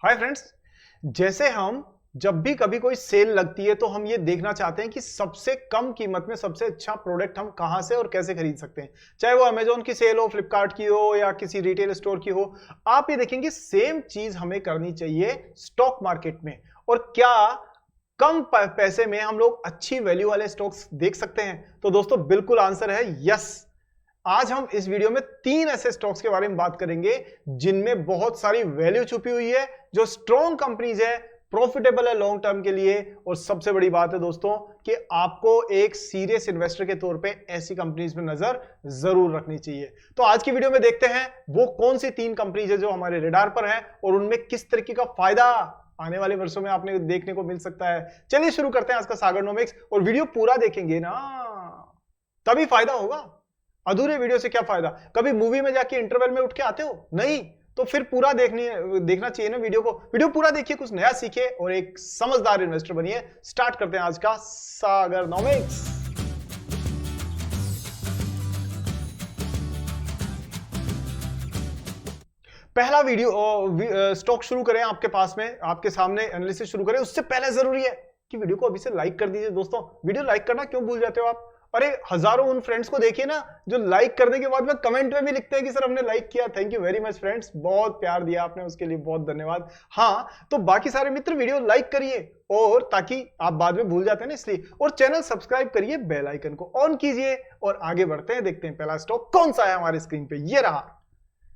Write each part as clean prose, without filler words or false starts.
Hi friends. जैसे हम जब भी कभी कोई सेल लगती है तो हम ये देखना चाहते हैं कि सबसे कम कीमत में सबसे अच्छा प्रोडक्ट हम कहां से और कैसे खरीद सकते हैं, चाहे वो अमेजोन की सेल हो, फ्लिपकार्ट की हो या किसी रिटेल स्टोर की हो। आप ये देखेंगे सेम चीज हमें करनी चाहिए स्टॉक मार्केट में। और क्या कम पैसे में हम लोग अच्छी वैल्यू वाले स्टॉक्स देख सकते हैं? तो दोस्तों बिल्कुल आंसर है यस। आज हम इस वीडियो में 3 ऐसे स्टॉक्स के बारे में बात करेंगे जिनमें बहुत सारी वैल्यू छुपी हुई है, जो स्ट्रॉन्ग कंपनीज है, प्रॉफिटेबल है लॉन्ग टर्म के लिए। और सबसे बड़ी बात है दोस्तों कि आपको एक सीरियस इन्वेस्टर के तौर पे ऐसी कंपनीज में नजर जरूर रखनी चाहिए। तो आज की वीडियो में देखते हैं वो कौन सी 3 कंपनीज है जो हमारे रेडार पर है और उनमें किस तरीके का फायदा आने वाले वर्षों में आपने देखने को मिल सकता है। चलिए शुरू करते हैं आज का सागरनोमिक्स। और वीडियो पूरा देखेंगे ना, तभी फायदा होगा। अधूरे वीडियो से क्या फायदा? कभी मूवी में जाके इंटरवल में उठ के आते हो? नहीं, तो फिर पूरा देखना चाहिए ना वीडियो को। वीडियो पूरा देखिए, कुछ नया सीखिए और एक समझदार इन्वेस्टर बनिए। स्टार्ट करते हैं आज का सागरनोमिक्स। पहला वीडियो स्टॉक शुरू करें, आपके पास में आपके सामने एनालिसिस शुरू करें। उससे पहले जरूरी है कि वीडियो को अभी से लाइक कर दीजिए। दोस्तों वीडियो लाइक करना क्यों भूल जाते हो आप? अरे हजारों उन फ्रेंड्स को देखिए ना जो लाइक करने के बाद में कमेंट में भी लिखते हैं कि सर हमने लाइक किया। Thank you very much friends, बहुत प्यार दिया आपने, उसके लिए बहुत धन्यवाद। हाँ, तो बाकी सारे मित्र वीडियो लाइक करिए और ताकि आप बाद में भूल जाते हैं ना, इसलिए। और चैनल सब्सक्राइब करिए, बेल आइकन को ऑन कीजिए और आगे बढ़ते हैं। देखते हैं पहला स्टॉक कौन सा है हमारी स्क्रीन पे। ये रहा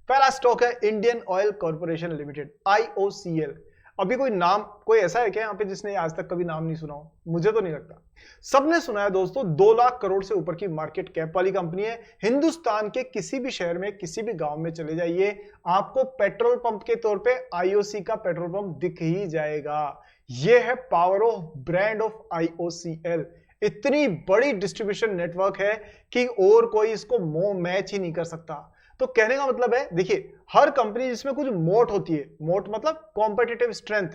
पहला स्टॉक है Indian oil corporation limited, IOCL। अभी कोई ऐसा है क्या यहाँ पे जिसने आज तक कभी नाम नहीं सुना हो? मुझे तो नहीं लगता, सबने सुना है दोस्तों। 2 लाख करोड़ से ऊपर की मार्केट कैप वाली कंपनी है। हिंदुस्तान के किसी भी शहर में, किसी भी गांव में चले जाइए, आपको पेट्रोल पंप के तौर पे IOC का पेट्रोल पंप दिख ही जाएगा। यह है power of brand of IOCL। इतनी बड़ी डिस्ट्रीब्यूशन नेटवर्क है कि और कोई इसको मैच ही नहीं कर सकता। तो कहने का मतलब है, देखिए हर कंपनी जिसमें कुछ मोट होती है, मोट मतलब कॉम्पिटिटिव स्ट्रेंथ,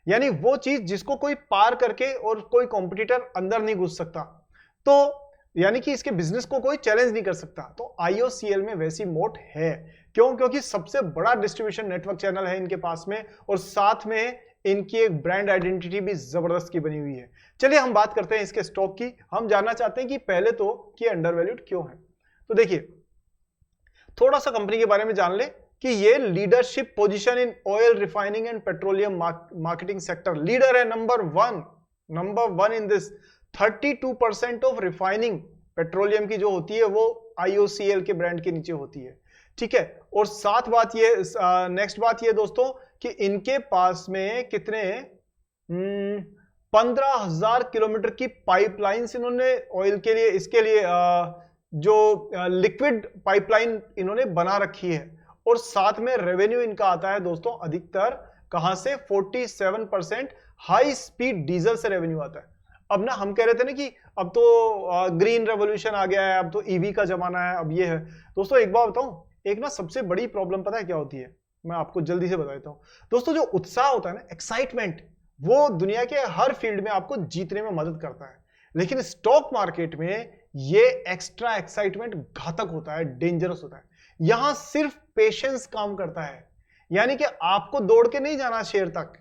यानी वो चीज जिसको कोई पार करके और कोई कॉम्पिटिटर अंदर नहीं घुस सकता, तो यानी कि इसके बिजनेस को कोई चैलेंज नहीं कर सकता। तो IOCL में वैसी मोट है। क्यों? क्योंकि सबसे बड़ा डिस्ट्रीब्यूशन नेटवर्क चैनल है इनके पास में और साथ में इनकी एक ब्रांड आइडेंटिटी भी जबरदस्त की बनी हुई है। चलिए हम बात करते हैं इसके स्टॉक की। हम जानना चाहते हैं कि पहले तो कि अंडर वैल्यूड क्यों है। तो देखिए थोड़ा सा कंपनी के बारे में जान ले कि ये leadership position in oil refining and petroleum marketing sector, leader है, number one in this. 32% of refining petroleum की जो होती है वो IOCL के ब्रांड के नीचे होती है, ठीक है। और साथ बात ये, नेक्स्ट बात ये दोस्तों कि इनके पास में कितने 15,000 किलोमीटर की पाइपलाइंस इन्होंने ऑयल के लिए, इसके लिए जो लिक्विड पाइपलाइन इन्होंने बना रखी है। और साथ में रेवेन्यू इनका आता है दोस्तों अधिकतर कहां से? 47% हाई स्पीड डीजल से रेवेन्यू आता है। अब ना हम कह रहे थे ना कि अब तो ग्रीन रेवोल्यूशन आ गया है, अब तो EV का जमाना है, अब ये है। दोस्तों एक बात बताऊं, एक ना सबसे बड़ी प्रॉब्लम पता है क्या होती है? मैं आपको जल्दी से बता देता हूं दोस्तों। जो उत्साह होता है ना, एक्साइटमेंट, वो दुनिया के हर फील्ड में आपको जीतने में मदद करता है। लेकिन स्टॉक मार्केट में ये एक्स्ट्रा एक्साइटमेंट घातक होता है, डेंजरस होता है। यहां सिर्फ पेशेंस काम करता है, यानी कि आपको दौड़ के नहीं जाना शेर तक।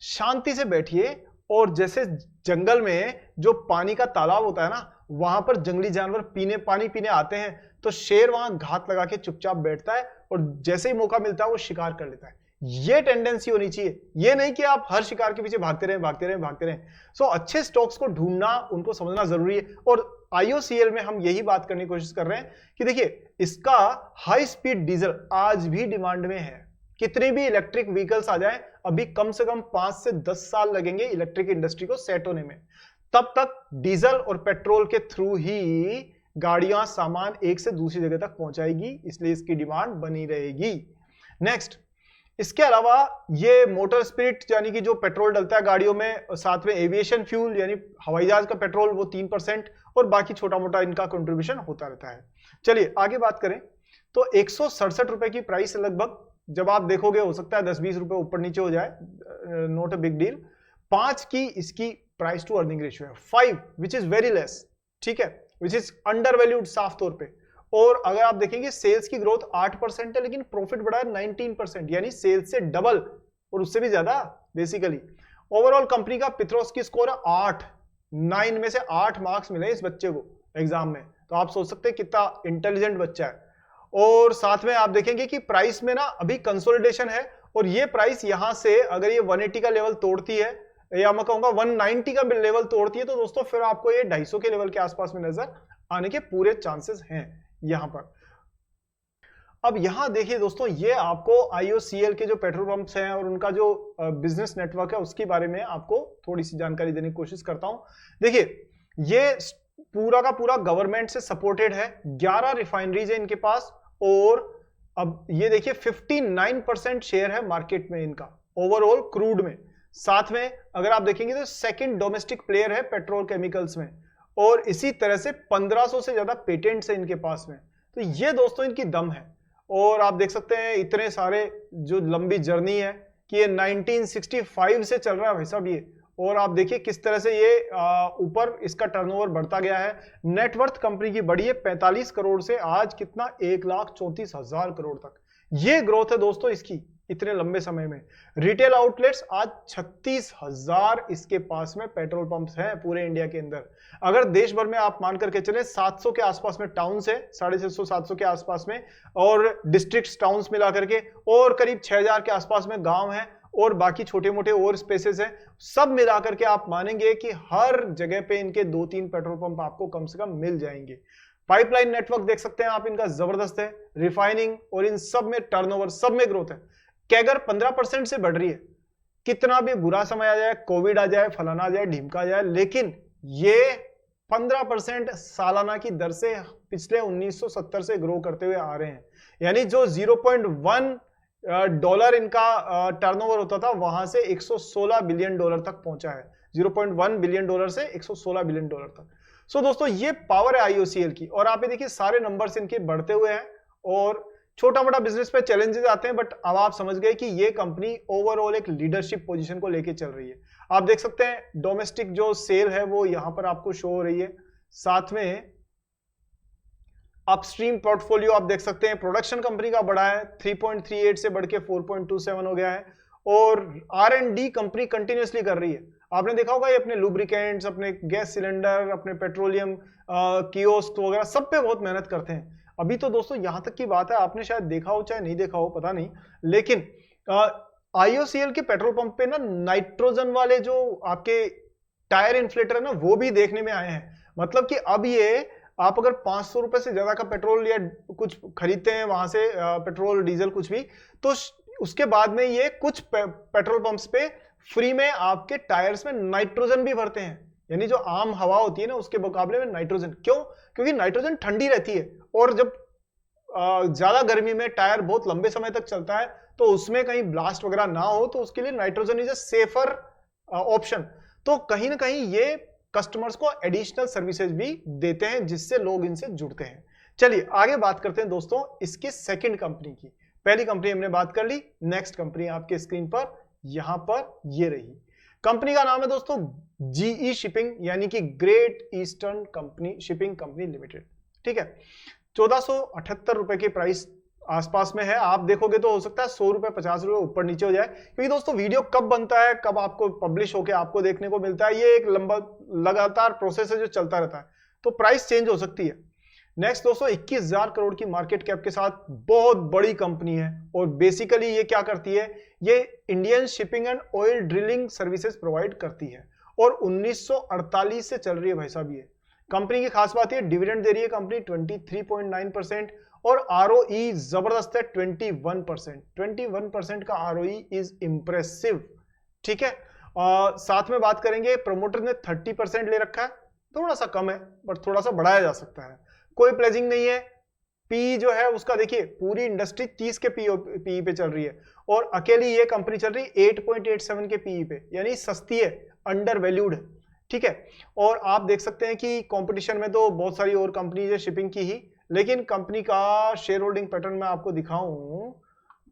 शांति से बैठिए और जैसे जंगल में जो पानी का तालाब होता है ना, वहां पर जंगली जानवर पानी पीने आते हैं, तो शेर वहां घात लगा के चुपचाप बैठता है और जैसे ही मौका मिलता है वो शिकार कर लेता है। ये टेंडेंसी होनी चाहिए, ये नहीं कि आप हर शिकार के पीछे भागते रहें। सो अच्छे स्टॉक्स को ढूंढना, उनको समझना जरूरी है। और IOCL में हम यही बात करने की कोशिश कर रहे हैं कि देखिए इसका हाई स्पीड डीजल आज भी डिमांड में है। कितनी भी इलेक्ट्रिक व्हीकल्स आ जाए, अभी कम से कम 5 से 10 साल लगेंगे इलेक्ट्रिक इंडस्ट्री को सेट होने में। तब तक डीजल और पेट्रोल के थ्रू ही गाड़ियां सामान एक से दूसरी जगह तक पहुंचाएगी, इसलिए इसकी डिमांड बनी रहेगी। नेक्स्ट, इसके अलावा ये मोटर स्पिरिट यानी कि जो पेट्रोल डलता है गाड़ियों में, साथ में एविएशन फ्यूल यानी हवाई जहाज का पेट्रोल, वो 3% और बाकी छोटा मोटा इनका कंट्रीब्यूशन होता रहता है। चलिए आगे बात करें तो 167 रुपए की प्राइस लगभग, जब आप देखोगे हो सकता है 10-20 रुपए ऊपर नीचे हो जाए, नॉट अ बिग डील। 5 की इसकी प्राइस टू अर्निंग रेशियो है, 5 विच इज वेरी लेस, ठीक है, विच इज अंडर वैल्यूड साफ तौर पे। और अगर आप देखेंगे सेल्स की ग्रोथ 8% है, लेकिन प्रॉफिट बढ़ा है 19%, यानी सेल्स से डबल और उससे भी ज्यादा बेसिकली। ओवरऑल कंपनी का पित्रोस्की स्कोर है 8, 9 में से 8 मार्क्स मिले इस बच्चे को एग्जाम में, तो आप सोच सकते हैं कितना इंटेलिजेंट बच्चा है। और साथ में आप देखेंगे कि प्राइस में ना अभी कंसोलिडेशन है, और ये प्राइस यहां से अगर ये 180 का लेवल तोड़ती है, या मैं कहूंगा 190 का लेवल तोड़ती है, तो दोस्तों फिर आपको ये 250 के लेवल के आसपास में नजर आने के पूरे चांसेस हैं यहां पर। अब यहां देखिए दोस्तों, ये आपको IOCL के जो पेट्रोल पंप्स हैं और उनका जो बिजनेस नेटवर्क है उसके बारे में आपको थोड़ी सी जानकारी देने की कोशिश करता हूं। देखिए, ये पूरा का पूरा गवर्नमेंट से सपोर्टेड है, 11 रिफाइनरीज है इनके पास, और अब ये देखिए 59% शेयर है मार्केट में इनका ओवरऑल क्रूड में। साथ में अगर आप देखेंगे तो सेकंड डोमेस्टिक प्लेयर है पेट्रोल केमिकल्स में, और इसी तरह से 1500 से ज्यादा पेटेंट्स है इनके पास में। तो ये दोस्तों इनकी दम है, और आप देख सकते हैं इतने सारे जो लंबी जर्नी है कि ये 1965 से चल रहा है भाई साहब ये, और आप देखिए किस तरह से ये ऊपर इसका टर्नओवर बढ़ता गया है। नेटवर्थ कंपनी की बढ़ी है 45 करोड़ से आज कितना 1,34,000 करोड़ तक। ये ग्रोथ है दोस्तों इसकी इतने लंबे समय में। रिटेल आउटलेट्स आज 36,000 इसके पास में पेट्रोल पंप्स हैं पूरे इंडिया के अंदर। अगर देश भर में आप मान करके चले 700 के आसपास में टाउन्स है, 650-700 के आसपास में, और डिस्ट्रिक्ट्स टाउन्स मिला करके, और करीब 6,000 के आसपास में गांव है, और बाकी छोटे मोटे और स्पेसेस हैं। सब मिला करके आप मानेंगे कि हर जगह पे इनके 2-3 पेट्रोल पंप आपको कम से कम मिल जाएंगे। पाइपलाइन नेटवर्क देख सकते हैं आप, इनका जबरदस्त है। रिफाइनिंग और इन सब में टर्नओवर, सब में ग्रोथ है। कैगर 15% से बढ़ रही है। कितना भी बुरा समय आ जाए, कोविड आ जाए, फलाना आ जाए, ढीमका आ जाए, लेकिन ये 15% सालाना की दर से पिछले 1970 से ग्रो करते हुए आ रहे हैं। यानी जो 0.1 डॉलर इनका टर्नओवर होता था, वहां से 116 बिलियन डॉलर तक पहुंचा है। 0.1 बिलियन डॉलर से 116 बिलियन डॉलर तक। सो दोस्तों ये पावर है IOCL की, और आप ये देखिए सारे नंबर्स इनके बढ़ते हुए हैं, और छोटा मोटा बिजनेस पे चैलेंजेस आते हैं, बट अब आप समझ गए कि ये कंपनी ओवरऑल एक लीडरशिप पोजीशन को लेके चल रही है। आप देख सकते हैं डोमेस्टिक जो सेल है वो यहां पर आपको शो हो रही है। साथ में अपस्ट्रीम पोर्टफोलियो आप देख सकते हैं, प्रोडक्शन कंपनी का बढ़ा है, 3.38 से बढ़ के 4.27 हो गया है, और R&D कंपनी कंटिन्यूअसली कर रही है। आपने देखा होगा ये अपने लुब्रिकेंट्स, अपने गैस सिलेंडर, अपने पेट्रोलियम कियोस्क वगैरह सब पे बहुत मेहनत करते हैं। अभी तो दोस्तों यहां तक की बात है, आपने शायद देखा हो चाहे नहीं देखा हो पता नहीं, लेकिन IOCL के पेट्रोल पंप पे ना नाइट्रोजन वाले जो आपके टायर इन्फ्लेटर है ना, वो भी देखने में आए हैं। मतलब कि अब ये आप अगर 500 रुपए से ज्यादा का पेट्रोल या कुछ खरीदते हैं वहां से, पेट्रोल डीजल कुछ भी, तो उसके बाद में ये कुछ पेट्रोल पंप्स पे फ्री में आपके टायर्स में नाइट्रोजन भी भरते हैं। यानी जो आम हवा होती है ना उसके मुकाबले में नाइट्रोजन। क्यों? क्योंकि नाइट्रोजन ठंडी रहती है, और जब ज्यादा गर्मी में टायर बहुत लंबे समय तक चलता है तो उसमें कहीं ब्लास्ट वगैरह ना हो, तो उसके लिए nitrogen is a safer option. तो कहीं ना कहीं ये कस्टमर्स को एडिशनल सर्विसेज भी देते हैं, जिससे लोग इनसे जुड़ते हैं। चलिए आगे बात करते हैं दोस्तों इसके सेकंड कंपनी की। पहली कंपनी हमने बात कर ली, नेक्स्ट कंपनी आपके स्क्रीन पर यहां पर ये रही। कंपनी का नाम है दोस्तों GE शिपिंग, यानी कि great eastern company shipping company limited. ठीक है, 1478 रुपए के प्राइस आसपास में है। आप देखोगे तो हो सकता है 100 रुपए 50 रुपए ऊपर नीचे हो जाए, क्योंकि दोस्तों वीडियो कब बनता है, कब आपको पब्लिश होकर आपको देखने को मिलता है, ये एक लंबा लगातार प्रोसेस है जो चलता रहता है, तो प्राइस चेंज हो सकती है। नेक्स्ट दोस्तों 21,000 करोड़ की मार्केट कैप के साथ बहुत बड़ी कंपनी है, और बेसिकली ये क्या करती है, ये Indian shipping and oil drilling services provide करती है, और 1948 से चल रही है भाई साहब। ये कंपनी की खास बात है डिविडेंड दे रही है कंपनी 23.9%, और ROE जबरदस्त है 21%। 21% का ROE इज इंप्रेसिव। ठीक है, साथ में बात करेंगे प्रमोटर ने 30% ले रखा है, थोड़ा सा कम है बट थोड़ा सा बढ़ाया जा सकता है। कोई प्लेजिंग नहीं है। पी जो है उसका देखिए पूरी इंडस्ट्री 30 के पी पे चल रही है, और अकेली ये कंपनी चल रही है 8.87 के पी पे, यानी सस्ती है, अंडर वैल्यूड है। ठीक है, और आप देख सकते हैं कि कंपटीशन में तो बहुत सारी और कंपनीज है शिपिंग की ही, लेकिन कंपनी का शेयर होल्डिंग पैटर्न मैं आपको दिखाऊं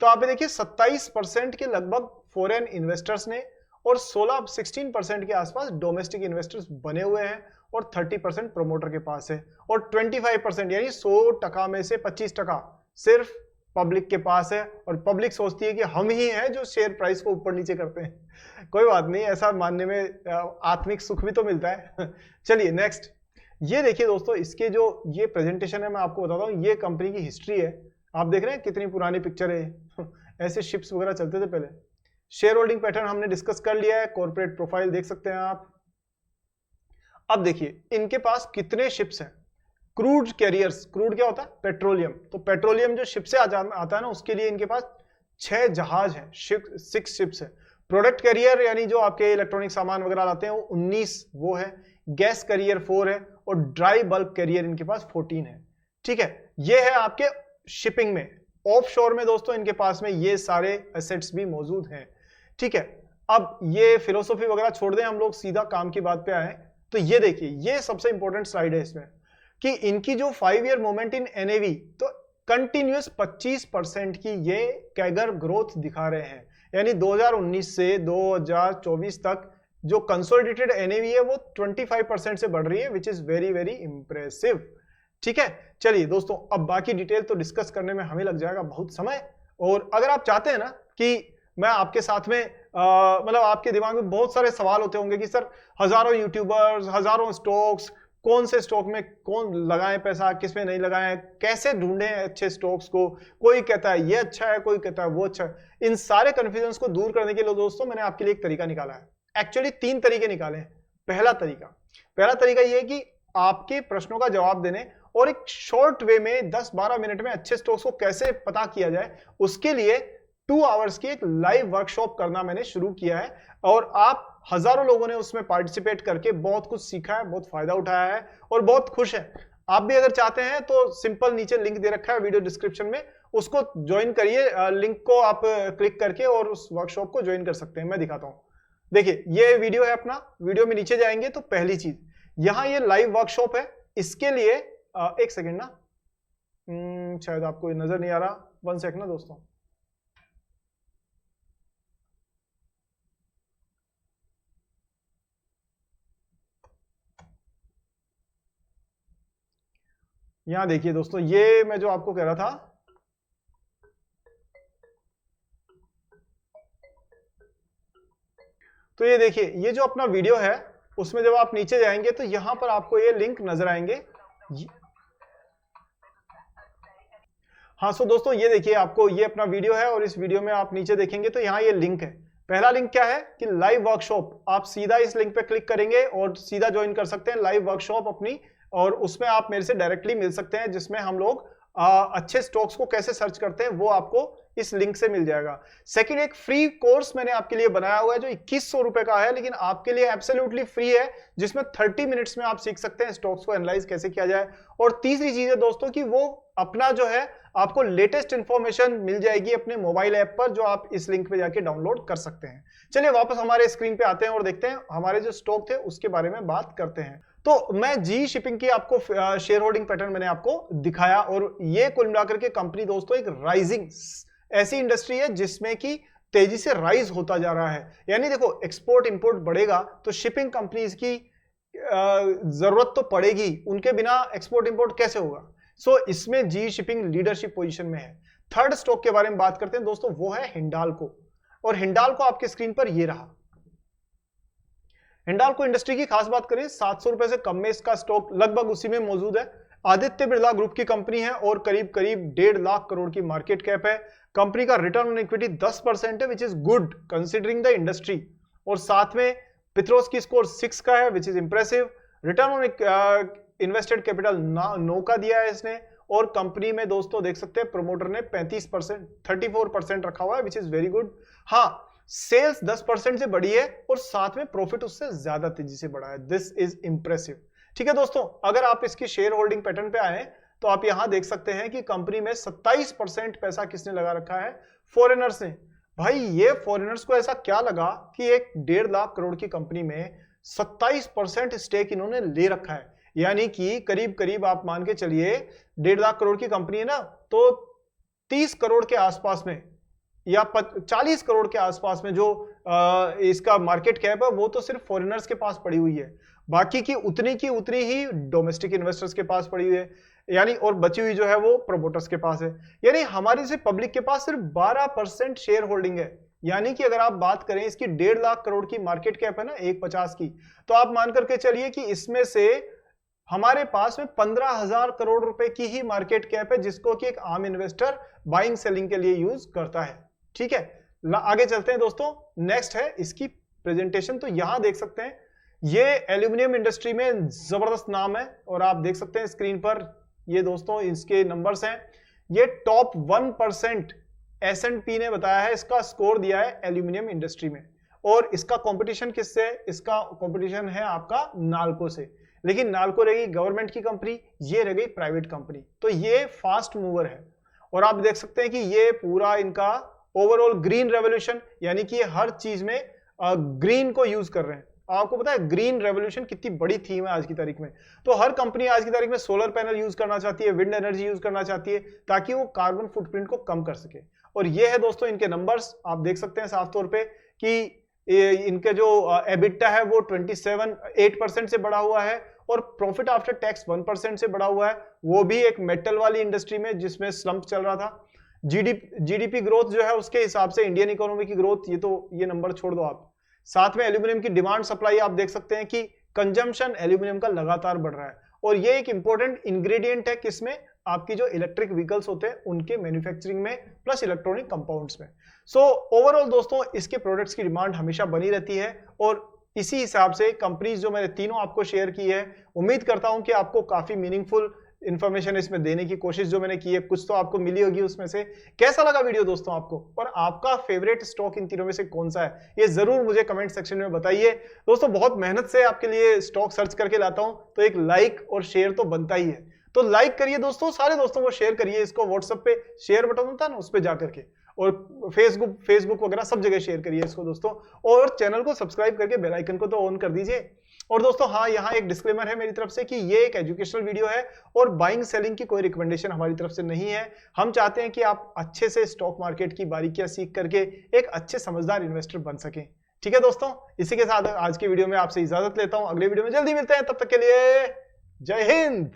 तो आप देखिए 27% के लगभग फॉरेन इन्वेस्टर्स ने, और 16% के आसपास डोमेस्टिक इन्वेस्टर्स बने हुए हैं, और 30% प्रोमोटर के पास है, और 25% यानी 100% में से 25% सिर्फ पब्लिक के पास है और पब्लिक सोचती है कि हम ही हैं जो शेयर प्राइस को ऊपर नीचे करते हैं। कोई बात नहीं, ऐसा मानने में आत्मिक सुख भी तो मिलता है। चलिए नेक्स्ट, ये देखिए दोस्तों, इसके जो ये प्रेजेंटेशन है मैं आपको बताता हूँ, ये कंपनी की हिस्ट्री है। आप देख रहे हैं कितनी पुरानी पिक्चर है। ऐसे शिप्स वगैरह चलते थे पहले। शेयर होल्डिंग पैटर्न हमने डिस्कस कर लिया है, कॉर्पोरेट प्रोफाइल देख सकते हैं आप। अब देखिए इनके पास कितने शिप्स हैं। क्रूड कैरियर्स, क्रूड क्या होता है? पेट्रोलियम। तो पेट्रोलियम जो शिप से आता है ना, उसके लिए इनके पास 6 जहाज हैं, 6 शिप्स है। प्रोडक्ट कैरियर यानी जो आपके इलेक्ट्रॉनिक सामान वगैरह लाते हैं वो 19 वो है। गैस कैरियर 4 है और ड्राई बल्क कैरियर इनके पास 14 है। ठीक है, ये है आपके शिपिंग में। ऑफशोर में दोस्तों इनके पास में ये सारे एसेट्स भी मौजूद हैं। ठीक है, अब ये फिलोसॉफी वगैरह छोड़ दें, हम लोग सीधा काम की बात पे आए। तो ये देखिए, ये सबसे इंपॉर्टेंट स्लाइड है इसमें कि इनकी जो 5 ईयर मोमेंट इन एनएवी, तो कंटिन्यूअस 25% की ये कैगर ग्रोथ दिखा रहे हैं। यानी 2019 से 2024 तक जो कंसोलिडेटेड एनएवी है वो 25% से बढ़ रही है, which is very very impressive. ठीक है, चलिए दोस्तों, अब बाकी डिटेल तो डिस्कस करने में हमें लग जाएगा बहुत समय। और अगर आप चाहते हैं ना कि मैं आपके साथ में मतलब आपके दिमाग में बहुत सारे सवाल होते होंगे कि सर हजारों यूट्यूबर्स, हजारों स्टॉक्स, कौन से स्टॉक में कौन लगाएं पैसा, किस में नहीं लगाएं, कैसे ढूंढें अच्छे स्टॉक्स को, कोई कहता है ये अच्छा है, कोई कहता है वो अच्छा है। इन सारे कंफ्यूजन को दूर करने के लिए दोस्तों मैंने आपके लिए एक तरीका निकाला है। एक्चुअली 3 तरीके निकाले हैं। पहला तरीका ये है कि आपके प्रश्नों का जवाब देने और एक शॉर्ट वे में 10-12 मिनट में अच्छे स्टॉक्स को कैसे पता किया जाए, उसके लिए 2 आवर्स की एक लाइव वर्कशॉप करना मैंने शुरू किया है। और आप हजारों लोगों ने उसमें पार्टिसिपेट करके बहुत कुछ सीखा है, बहुत फायदा उठाया है और बहुत खुश है। आप भी अगर चाहते हैं तो सिंपल नीचे लिंक दे रखा है वीडियो डिस्क्रिप्शन में, उसको ज्वाइन करिए। लिंक को आप क्लिक करके और उस वर्कशॉप को ज्वाइन कर सकते हैं। मैं दिखाता हूं, देखिए ये वीडियो है अपना। वीडियो में नीचे जाएंगे तो पहली चीज यहां ये लाइव वर्कशॉप है। इसके लिए एक सेकेंड ना, शायद आपको ये नजर नहीं आ रहा, 1 सेकेंड ना दोस्तों। यहां देखिए दोस्तों, ये मैं जो आपको कह रहा था, तो ये देखिए ये जो अपना वीडियो है उसमें जब आप नीचे जाएंगे तो यहां पर आपको ये लिंक नजर आएंगे। हाँ, सो दोस्तों ये देखिए आपको ये अपना वीडियो है और इस वीडियो में आप नीचे देखेंगे तो यहाँ ये लिंक है। पहला लिंक क्या है कि लाइव वर्कशॉप। आप सीधा इस लिंक पे क्लिक करेंगे और सीधा ज्वाइन कर सकते हैं लाइव वर्कशॉप अपनी, और उसमें आप मेरे से डायरेक्टली मिल सकते हैं, जिसमें हम लोग अच्छे स्टॉक्स को कैसे सर्च करते हैं वो आपको इस लिंक से मिल जाएगा। सेकंड, एक फ्री कोर्स मैंने आपके लिए बनाया हुआ है जो 2100 रुपए का है, लेकिन आपके लिए एब्सोल्युटली फ्री है, जिसमें 30 मिनट्स में आप सीख सकते हैं स्टॉक्स को एनालाइज कैसे किया जाए। और तीसरी चीज है दोस्तों कि वो अपना जो है आपको लेटेस्ट इंफॉर्मेशन मिल जाएगी अपने मोबाइल ऐप पर, जो आप इस लिंक पे जाके डाउनलोड कर सकते हैं। चलिए वापस हमारे स्क्रीन पे आते हैं और देखते हैं हमारे जो स्टॉक थे उसके बारे में बात करते हैं। तो मैं जी शिपिंग की आपको शेयर होल्डिंग पैटर्न मैंने आपको दिखाया, और ये कुल मिलाकर के कंपनी दोस्तों एक राइजिंग ऐसी इंडस्ट्री है जिसमें कि तेजी से राइज होता जा रहा है। यानी देखो, एक्सपोर्ट इंपोर्ट बढ़ेगा तो शिपिंग कंपनीज की जरूरत तो पड़ेगी, उनके बिना एक्सपोर्ट इंपोर्ट कैसे होगा। सो इसमें जी शिपिंग लीडरशिप पोजीशन में है। थर्ड स्टॉक के बारे में बात करते हैं दोस्तों, वो है हिंडाल्को। और हिंडाल्को आपके स्क्रीन पर ये रहा। हिंडाल्को इंडस्ट्री की खास बात करें, 700 रुपए से कम में इसका स्टॉक लगभग उसी में मौजूद है। आदित्य बिरला ग्रुप की कंपनी है और करीब करीब 1.5 लाख करोड़ की मार्केट कैप है। कंपनी का रिटर्न ऑन इक्विटी 10% है, which is good considering the industry. और साथ में पित्रोस्की स्कोर 6 का है, which is impressive. Return on invested capital 9 का दिया है इसने। और कंपनी में दोस्तों देख सकते हैं प्रोमोटर ने 34% रखा हुआ है, विच इज वेरी गुड। हाँ, सेल्स 10% से बढ़ी है और साथ में प्रॉफिट उससे ज्यादा तेजी से बढ़ा है। This is impressive. ठीक है दोस्तों, अगर आप इसकी शेयर होल्डिंग पैटर्न पे आए तो आप यहां देख सकते हैं कि कंपनी में 27% पैसा किसने लगा रखा है? फॉरेनर्स ने। भाई ये फॉरेनर्स को ऐसा क्या लगा कि एक 1.5 लाख करोड़ की कंपनी में 27% स्टेक इन्होंने ले रखा है। यानी कि करीब करीब आप मान के चलिए 1.5 लाख करोड़ की कंपनी है ना, तो 30 करोड़ के आसपास में या 40 करोड़ के आसपास में जो इसका मार्केट कैप है वो तो सिर्फ फॉरेनर्स के पास पड़ी हुई है। बाकी की उतनी ही डोमेस्टिक इन्वेस्टर्स के पास पड़ी हुई है। यानी और बची हुई जो है वो प्रोमोटर्स के पास है। यानी हमारी से पब्लिक के पास सिर्फ 12% शेयर होल्डिंग है। यानी कि अगर आप बात करें इसकी 1.5 लाख करोड़ की मार्केट कैप है ना 150 की, तो आप मान करके चलिए कि इसमें से हमारे पास में 15,000 करोड़ रुपए की ही मार्केट कैप है, जिसको कि एक आम इन्वेस्टर बाइंग सेलिंग के लिए यूज करता है। ठीक है, आगे चलते हैं दोस्तों। नेक्स्ट है इसकी प्रेजेंटेशन। तो यहां देख सकते हैं ये एल्यूमिनियम इंडस्ट्री में जबरदस्त नाम है, और आप देख सकते हैं स्क्रीन पर ये दोस्तों इसके नंबर्स हैं। ये टॉप 1% S&P ने बताया है, इसका स्कोर दिया है एल्यूमिनियम इंडस्ट्री में। और इसका कंपटीशन किससे है? इसका कंपटीशन है आपका नाल्को से। लेकिन नाल्को रहेगी गवर्नमेंट की कंपनी, ये रह गई प्राइवेट कंपनी। तो ये फास्ट मूवर है। और आप देख सकते हैं कि ये पूरा इनका ओवरऑल ग्रीन रेवोल्यूशन, यानी कि हर चीज में ग्रीन को यूज कर रहे हैं। आपको पता है ग्रीन रेवोल्यूशन कितनी बड़ी थीम है आज की तारीख में। तो हर कंपनी आज की तारीख में सोलर पैनल यूज करना चाहती है, विंड एनर्जी यूज करना चाहती है, ताकि वो कार्बन फुटप्रिंट को कम कर सके। और ये है दोस्तों इनके नंबर्स, आप देख सकते हैं साफ तौर पे कि इनके जो एबिटा है वो 8% से बढ़ा हुआ है, और प्रॉफिट आफ्टर टैक्स 1% से बढ़ा हुआ है, वो भी एक मेटल वाली इंडस्ट्री में जिसमें स्लंप चल रहा था। जीडीपी ग्रोथ जो है उसके हिसाब से इंडियन इकोनॉमी की ग्रोथ, ये नंबर छोड़ दो आप। साथ में एल्यूमिनियम की डिमांड सप्लाई आप देख सकते हैं कि कंजम्पशन एल्यूमिनियम का लगातार बढ़ रहा है, और ये एक इंपॉर्टेंट इंग्रेडिएंट है किसमें? आपकी जो इलेक्ट्रिक व्हीकल्स होते हैं उनके मैन्युफैक्चरिंग में, प्लस इलेक्ट्रॉनिक कंपाउंड्स में। सो ओवरऑल दोस्तों इसके प्रोडक्ट्स की डिमांड हमेशा बनी रहती है, और इसी हिसाब से कंपनीज जो मैंने तीनों आपको शेयर की है, उम्मीद करता हूं कि आपको काफी मीनिंगफुल इंफॉर्मेशन इसमें देने की कोशिश जो मैंने की है, कुछ तो आपको मिली होगी उसमें से। कैसा लगा वीडियो दोस्तों आपको, और आपका फेवरेट स्टॉक इन तीनों में से कौन सा है, ये जरूर मुझे कमेंट सेक्शन में बताइए। दोस्तों बहुत मेहनत से आपके लिए स्टॉक सर्च करके लाता हूं, तो एक लाइक और शेयर तो बनता ही है। तो लाइक करिए दोस्तों, सारे दोस्तों को शेयर करिए इसको, व्हाट्सएप पे शेयर बटन होता है ना उस पर जाकर के, और फेसबुक वगैरह सब जगह शेयर करिए इसको दोस्तों, और चैनल को सब्सक्राइब करके बेल आइकन को तो ऑन कर दीजिए। और दोस्तों हाँ, यहाँ एक डिस्क्लेमर है मेरी तरफ से कि ये एक एजुकेशनल वीडियो है, और बाइंग सेलिंग की कोई रिकमेंडेशन हमारी तरफ से नहीं है। हम चाहते हैं कि आप अच्छे से स्टॉक मार्केट की बारीकियां सीख करके एक अच्छे समझदार इन्वेस्टर बन सकें। ठीक है दोस्तों, इसी के साथ आज की वीडियो में आपसे इजाजत लेता हूं। अगले वीडियो में जल्दी मिलते हैं, तब तक के लिए जय हिंद।